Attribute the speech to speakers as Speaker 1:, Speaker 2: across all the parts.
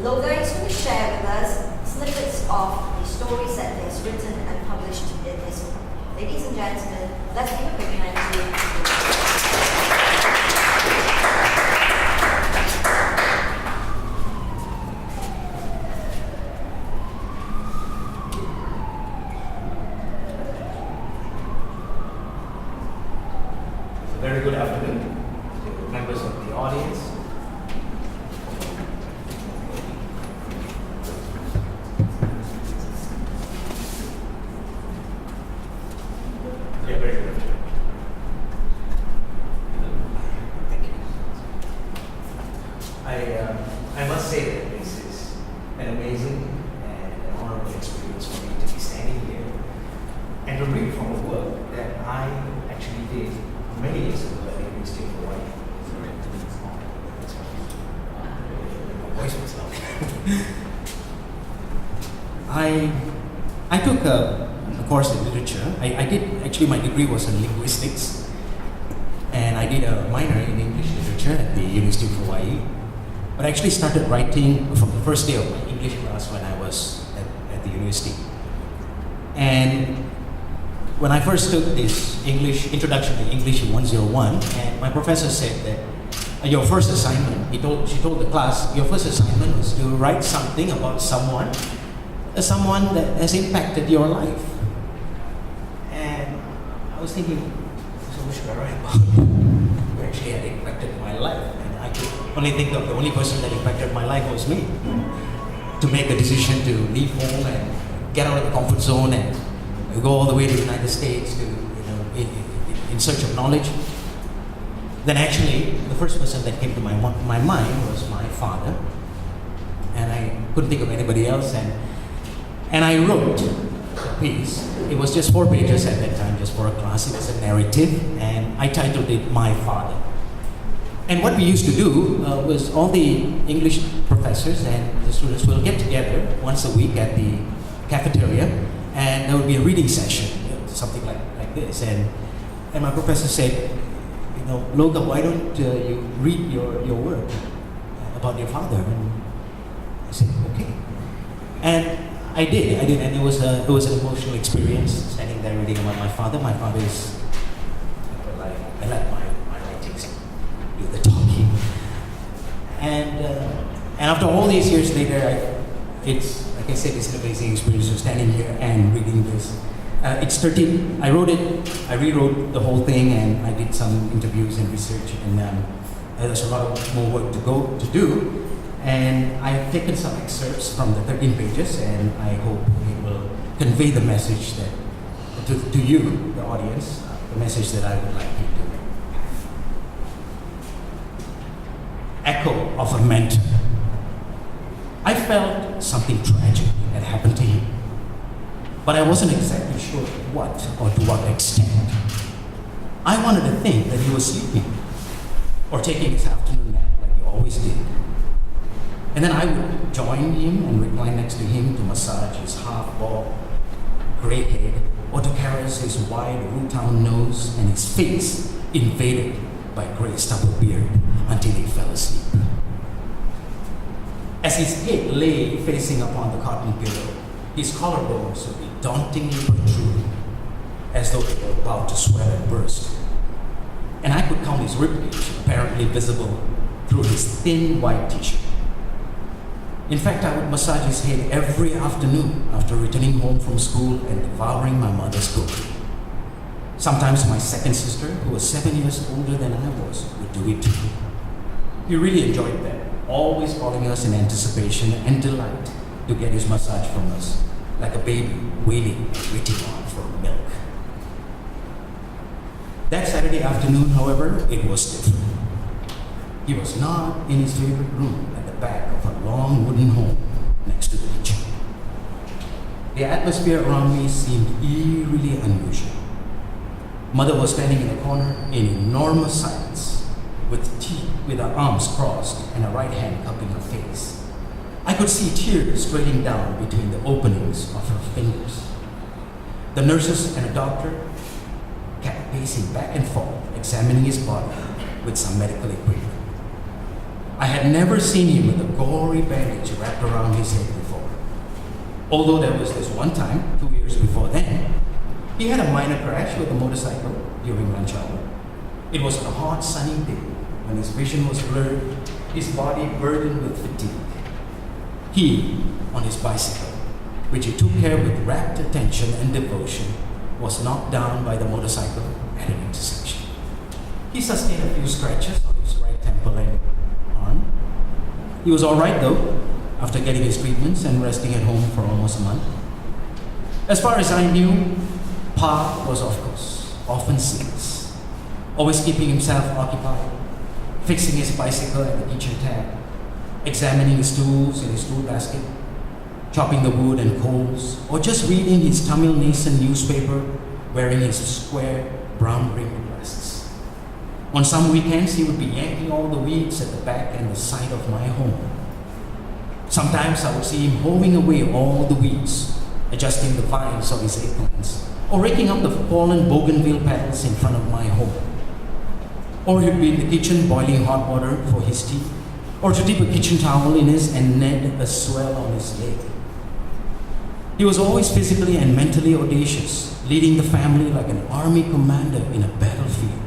Speaker 1: Loga is going to share with us snippets of the stories that he has written and published in his book. Ladies and gentlemen, let's give a big hand to Loga.
Speaker 2: Very good afternoon to members of the audience. Yeah, very good. Thank you. I must say that this is an amazing and an honorable experience for me to be standing here and to read from a work that I actually did many years ago at the University of Hawaii. My voice was loud. I took a course in literature. I did, actually my degree was in linguistics, and I did a minor in English literature at the University of Hawaii. But I actually started writing from the first day of my English class when I was at the university. And when I first took this English, Introduction to English in 101, and my professor said that your first assignment, she told the class, your first assignment was to write something about someone that has impacted your life. And I was thinking, so what should I write about? Who actually had impacted my life? And I could only think of the only person that impacted my life was me. To make a decision to leave home and get out of the comfort zone and go all the way to the United States to, in search of knowledge. Then actually, the first person that came to my mind was my father, and I couldn't think of anybody else. And I wrote a piece. It was just 4 pages at that time, just for a class. It was a narrative, and I titled it "My Father." And what we used to do was all the English professors and the students will get together once a week at the cafeteria, and there would be a reading session, something like this. And my professor said, Loga, why don't you read your work about your father? And I said, okay. And I did, and it was an emotional experience, standing there reading about my father. My father is, I let my writings do the talking. And after all these years later, it's, like I said, it's an amazing experience of standing here and reading this. It's 13, I wrote it, I rewrote the whole thing, and I did some interviews and research, and there's a lot more work to do. And I've taken some excerpts from the 13 pages, and I hope it will convey the message that, to you, the audience, the message that I would like you to echo of a mentor. I felt something tragic had happened to him, but I wasn't exactly sure what or to what extent. I wanted to think that he was sleeping or taking his afternoon nap like he always did. And then I would join him and recline next to him to massage his half-bald gray head or to caress his wide root-town nose and his face invaded by gray stubble beard until he fell asleep. As his head lay facing upon the cotton pillow, his collarbones would be dauntingly protruding, as though they were about to swell and burst. And I could count his ribcage, apparently visible through his thin white t-shirt. In fact, I would massage his head every afternoon after returning home from school and devouring my mother's cooking. Sometimes my second sister, who was 7 years older than I was, would do it too. He really enjoyed that, always calling us in anticipation and delight to get his massage from us, like a baby waiting on for milk. That Saturday afternoon, however, it was different. He was not in his favorite room at the back of a long wooden home next to the kitchen. The atmosphere around me seemed eerily unusual. Mother was standing in the corner in enormous silence, with her arms crossed and her right hand cupping her face. I could see tears straining down between the openings of her fingers. The nurses and a doctor kept pacing back and forth, examining his body with some medical equipment. I had never seen him with a gory bandage wrapped around his head before. Although there was this one time, 2 years before then, he had a minor crash with a motorcycle during lunch hour. It was on a hot, sunny day when his vision was blurred, his body burdened with fatigue. He, on his bicycle, which he took care with rapt attention and devotion, was knocked down by the motorcycle at an intersection. He sustained a few scratches on his right temple and arm. He was all right though, after getting his treatments and resting at home for almost a month. As far as I knew, Pa was, of course, often serious, always keeping himself occupied, fixing his bicycle at the kitchen tab, examining his tools in his tool basket, chopping the wood and coals, or just reading his Tamil Nation newspaper, wearing his square brown-rimmed glasses. On some weekends, he would be yanking all the weeds at the back and the side of my home. Sometimes I would see him hoeing away all the weeds, adjusting the vines of his eggplants, or raking up the fallen bougainville petals in front of my home. Or he'd be in the kitchen boiling hot water for his tea, or to dip a kitchen towel in his and net a swell on his leg. He was always physically and mentally audacious, leading the family like an army commander in a battlefield.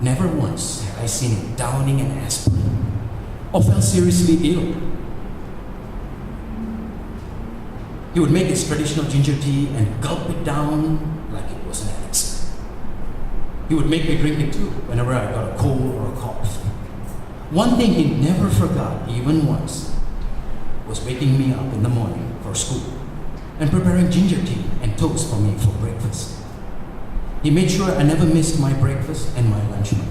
Speaker 2: Never once had I seen him downing an aspirin or fell seriously ill. He would make his traditional ginger tea and gulp it down like it was an elixir. He would make me drink it too whenever I got a cold or a cough. One thing he never forgot, even once, was waking me up in the morning for school and preparing ginger tea and toast for me for breakfast. He made sure I never missed my breakfast and my lunch meal.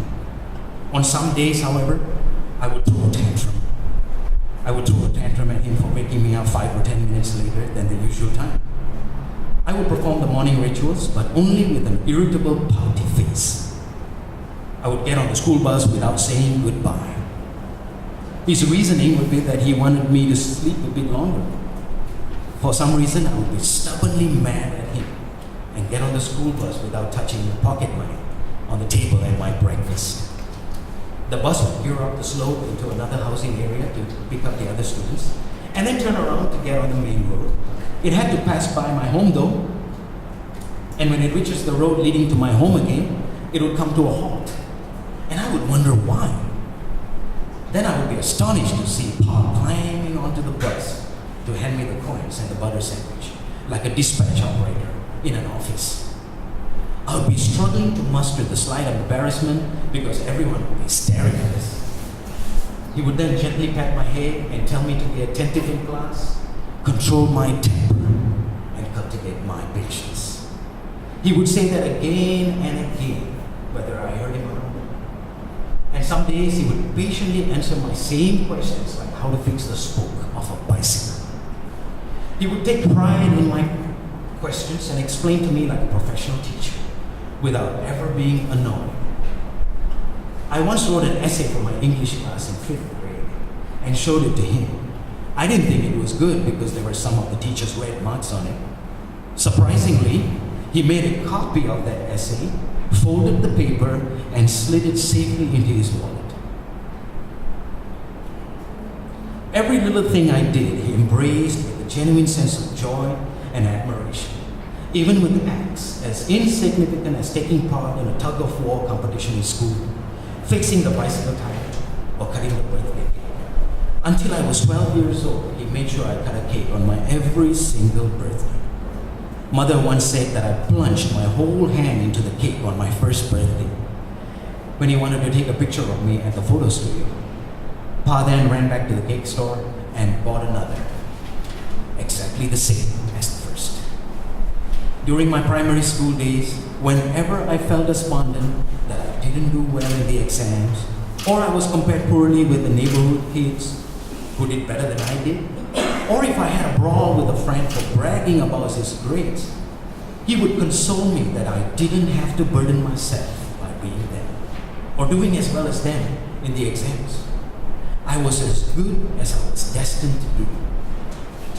Speaker 2: On some days, however, I would throw a tantrum. I would throw a tantrum at him for waking me up 5 or 10 minutes later than the usual time. I would perform the morning rituals, but only with an irritable, pouty face. I would get on the school bus without saying goodbye. His reasoning would be that he wanted me to sleep a bit longer. For some reason, I would be stubbornly mad at him and get on the school bus without touching the pocket money on the table at my breakfast. The bus would gear up the slope into another housing area to pick up the other students, and then turn around to get on the main road. It had to pass by my home though, and when it reaches the road leading to my home again, it would come to a halt, and I would wonder why. Then I would be astonished to see Pa climbing onto the bus to hand me the coins and the butter sandwich, like a dispatch operator in an office. I would be struggling to muster the slight embarrassment because everyone would be staring at us. He would then gently pat my head and tell me to be attentive in class, control my temper, and cultivate my patience. He would say that again and again, whether I heard him or not. And some days he would patiently answer my same questions, like how to fix the spoke of a bicycle. He would take pride in my questions and explain to me like a professional teacher, without ever being annoyed. I once wrote an essay for my English class in 5th grade and showed it to him. I didn't think it was good because there were some of the teacher's red marks on it. Surprisingly, he made a copy of that essay, folded the paper, and slid it safely into his wallet. Every little thing I did, he embraced with a genuine sense of joy and admiration, even with acts as insignificant as taking part in a tug-of-war competition in school, fixing the bicycle tire, or cutting the birthday cake. Until I was 12 years old, he made sure I cut a cake on my every single birthday. Mother once said that I plunged my whole hand into the cake on my first birthday. When he wanted to take a picture of me at the photo studio, Pa then ran back to the cake store and bought another, exactly the same as the first. During my primary school days, whenever I felt despondent that I didn't do well in the exams, or I was compared poorly with the neighborhood kids who did better than I did, or if I had a brawl with a friend for bragging about his grades, he would console me that I didn't have to burden myself by being them, or doing as well as them in the exams. I was as good as I was destined to be,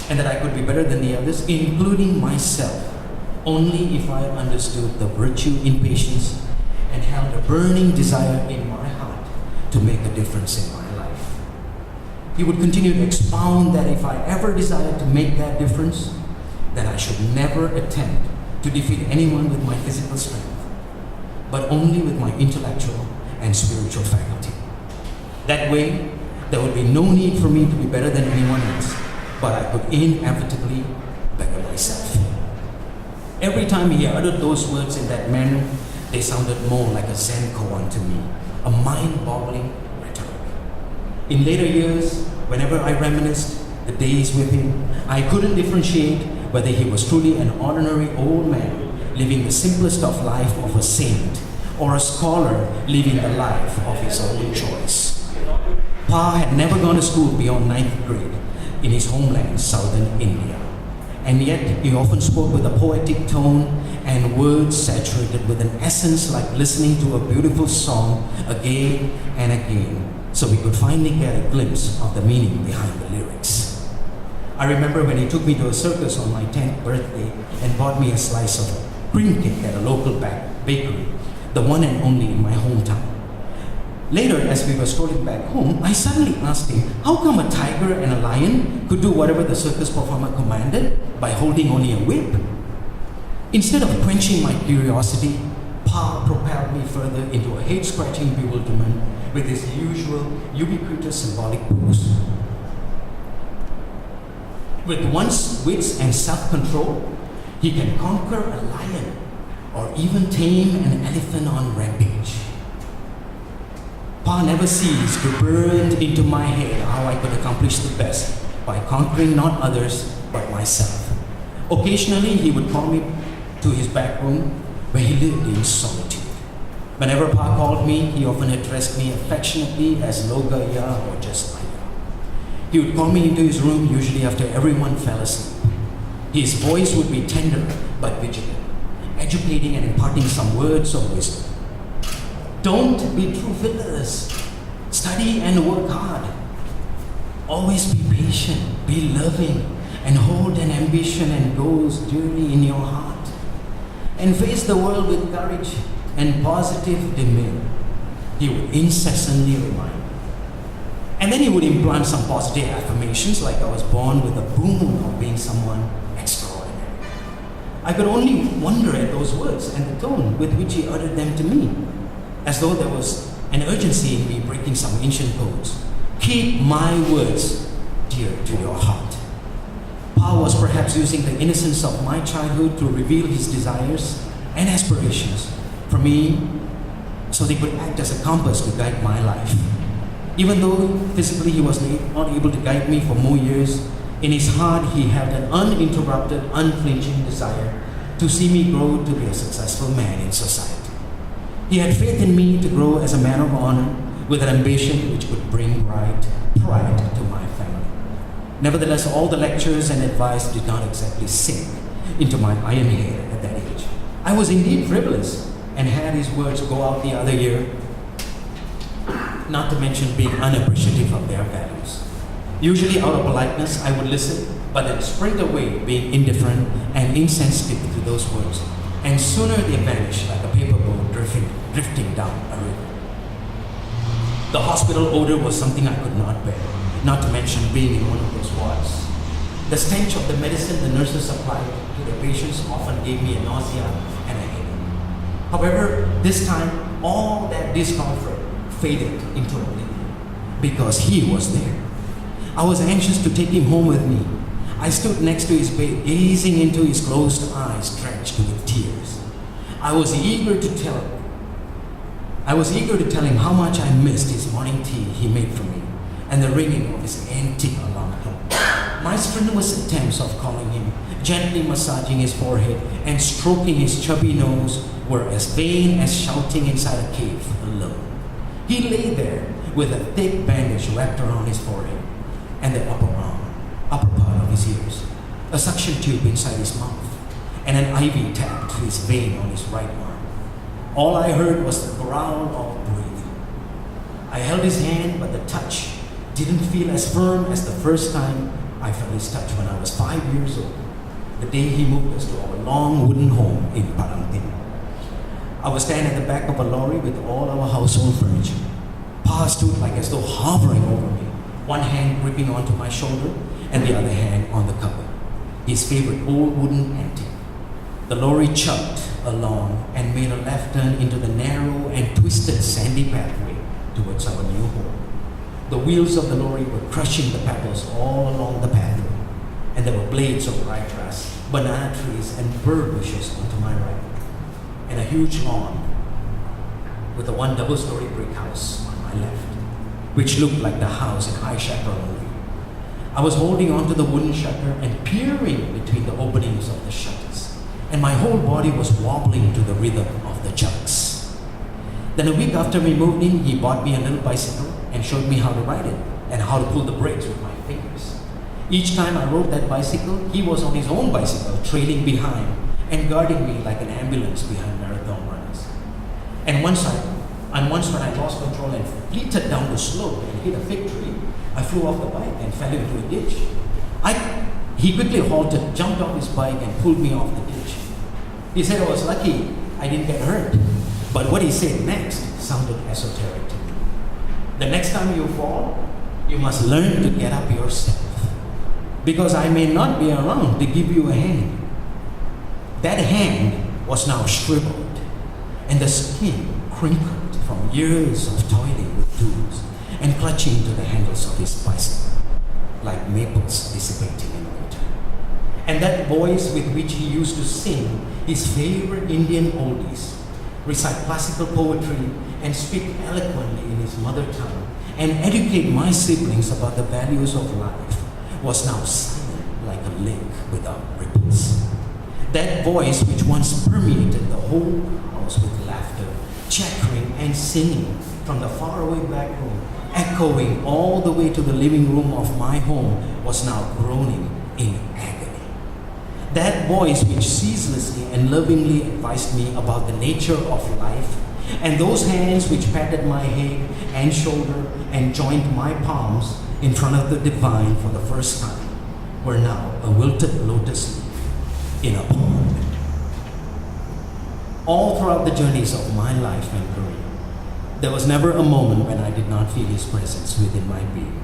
Speaker 2: and that I could be better than the others, including myself, only if I understood the virtue in patience and held a burning desire in my heart to make a difference in my life. he would continue to expound that if I ever desired to make that difference, then I should never attempt to defeat anyone with my physical strength, but only with my intellectual and spiritual faculty. That way, there would be no need for me to be better than anyone else, but I could inevitably better myself. Every time he uttered those words in that manner, they sounded more like a Zen koan to me, a mind-boggling rhetoric. In later years, whenever I reminisced the days with him, I couldn't differentiate whether he was truly an ordinary old man living the simplest of life of a saint, or a scholar living the life of his own choice. Pa had never gone to school beyond 9th grade in his homeland, southern India. And yet he often spoke with a poetic tone and words saturated with an essence like listening to a beautiful song again and again, so we could finally get a glimpse of the meaning behind the lyrics. I remember when he took me to a circus on my 10th birthday and bought me a slice of cream cake at a local bakery, the one and only in my hometown. Later, as we were strolling back home, I suddenly asked him, how come a tiger and a lion could do whatever the circus performer commanded by holding only a whip? Instead of quenching my curiosity, Pa propelled me further into a head-scratching bewilderment with his usual ubiquitous symbolic pose. With one's wits and self-control, he can conquer a lion or even tame an elephant on rampage. Pa never ceased to burn into my head how I could accomplish the best by conquering not others but myself. Occasionally, he would call me to his back room where he lived in solitude. Whenever Pa called me, he often addressed me affectionately as Loga Ya or just Aya. He would call me into his room usually after everyone fell asleep. His voice would be tender but vigilant, educating and imparting some words of wisdom. Don't be true fillers. Study and work hard. Always be patient, be loving, and hold an ambition and goals dearly in your heart. And face the world with courage and positive demeanor, he would incessantly remind me. And then he would implant some positive affirmations like I was born with a boon of being someone extraordinary. I could only wonder at those words and the tone with which he uttered them to me, as though there was an urgency in me breaking some ancient codes. Keep my words dear to your heart. Pa was perhaps using the innocence of my childhood to reveal his desires and aspirations for me so they could act as a compass to guide my life. Even though physically he was not able to guide me for more years, in his heart he had an uninterrupted, unflinching desire to see me grow to be a successful man in society. He had faith in me to grow as a man of honor with an ambition which would bring pride to my family. Nevertheless, all the lectures and advice did not exactly sink into my iron head at that age. I was indeed frivolous and had his words go out the other year, not to mention being unappreciative of their values. Usually out of politeness, I would listen, but then sprint away being indifferent and insensitive to those words, and sooner they vanished like a paper boat drifting down a river. The hospital odor was something I could not bear, not to mention being in one of those wards. The stench of the medicine the nurses applied to the patients often gave me a nausea and a headache. However, this time, all that discomfort faded into oblivion because he was there. I was anxious to take him home with me. I stood next to his bed, gazing into his closed eyes drenched with tears. I was eager to tell him how much I missed his morning tea he made for me and the ringing of his antique alarm clock. My strenuous attempts of calling him, gently massaging his forehead and stroking his chubby nose were as vain as shouting inside a cave alone. He lay there with a thick bandage wrapped around his forehead and the upper part of his ears, a suction tube inside his mouth, and an IV tapped to his vein on his right arm. All I heard was the growl of breathing. I held his hand, but the touch didn't feel as firm as the first time I felt his touch when I was 5 years old, the day he moved us to our long wooden home in Palantin. I was standing at the back of a lorry with all our household furniture. Pa stood like as though hovering over me, one hand gripping onto my shoulder and the other hand on the cover. His favorite old wooden antique. The lorry chugged along and made a left turn into the narrow and twisted sandy pathway towards our new home. The wheels of the lorry were crushing the pebbles all along the pathway, and there were blades of ryegrass, banana trees, and burr bushes onto my right, and a huge lawn with a one double-story brick house on my left, which looked like the house in High Chaparral movie. I was holding onto the wooden shutter and peering between the openings of the shutters, and my whole body was wobbling to the rhythm of the chugs. Then a week after we moved in, he bought me a little bicycle and showed me how to ride it and how to pull the brakes with my fingers. Each time I rode that bicycle, he was on his own bicycle, trailing behind and guarding me like an ambulance behind marathon runners. And once when I lost control and fleeted down the slope and hit a fig tree, I flew off the bike and fell into a ditch. He quickly halted, jumped off his bike and pulled me off the ditch. He said I was lucky I didn't get hurt, but what he said next sounded esoteric to me. The next time you fall, you must learn to get up yourself, because I may not be around to give you a hand. That hand was now shriveled, and the skin crinkled from years of toiling with tools and clutching to the handles of his bicycle, like maples dissipating in winter. And that voice with which he used to sing his favorite Indian oldies, recite classical poetry, and speak eloquently in his mother tongue, and educate my siblings about the values of life, was now silent like a lake without ripples. That voice which once permeated the whole house with laughter, chattering and singing from the faraway back room, echoing all the way to the living room of my home, was now groaning in agony. That voice which ceaselessly and lovingly advised me about the nature of life, and those hands which patted my head and shoulder and joined my palms in front of the divine for the first time, were now a wilted lotus leaf in a pond. All throughout the journeys of my life and career, there was never a moment when I did not feel his presence within my being.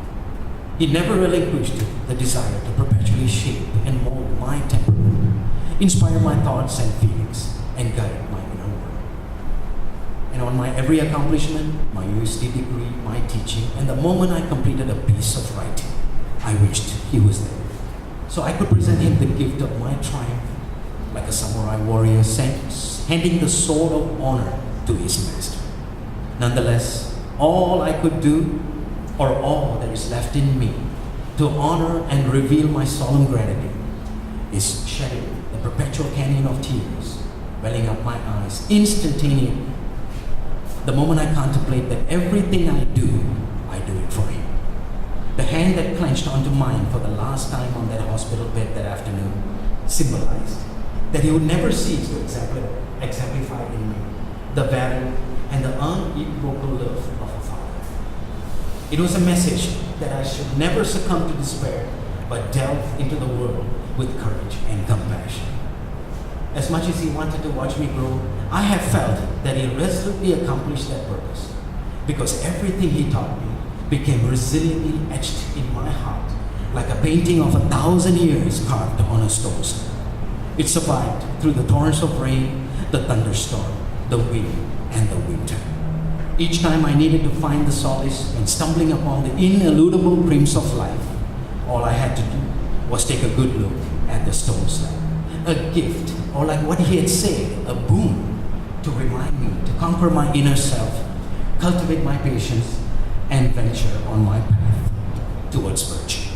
Speaker 2: He never relinquished the desire to perpetually shape and mold my temperament, inspire my thoughts and feelings, and guide my inner world. And on my every accomplishment, my university degree, my teaching, and the moment I completed a piece of writing, I wished he was there, so I could present him the gift of my triumph, like a samurai warrior handing the sword of honor to his master. Nonetheless, all I could do, or all that is left in me, to honor and reveal my solemn gratitude, is shedding the perpetual canyon of tears welling up my eyes instantaneously the moment I contemplate that everything I do it for him. The hand that clenched onto mine for the last time on that hospital bed that afternoon symbolized that he would never cease to exemplify in me the value and the unequivocal love of a father. It was a message that I should never succumb to despair, but delve into the world with courage and compassion. As much as he wanted to watch me grow, I have felt that he resolutely accomplished that purpose, because everything he taught me became resiliently etched in my heart, like a painting of 1,000 years carved on a stone slab. It survived through the torrents of rain, the thunderstorm, the wind, and the winter. Each time I needed to find the solace in stumbling upon the ineludible dreams of life, all I had to do was take a good look at the stone slab. A gift, or like what he had said, a boon to remind me to conquer my inner self, cultivate my patience, and venture on my path towards virtue.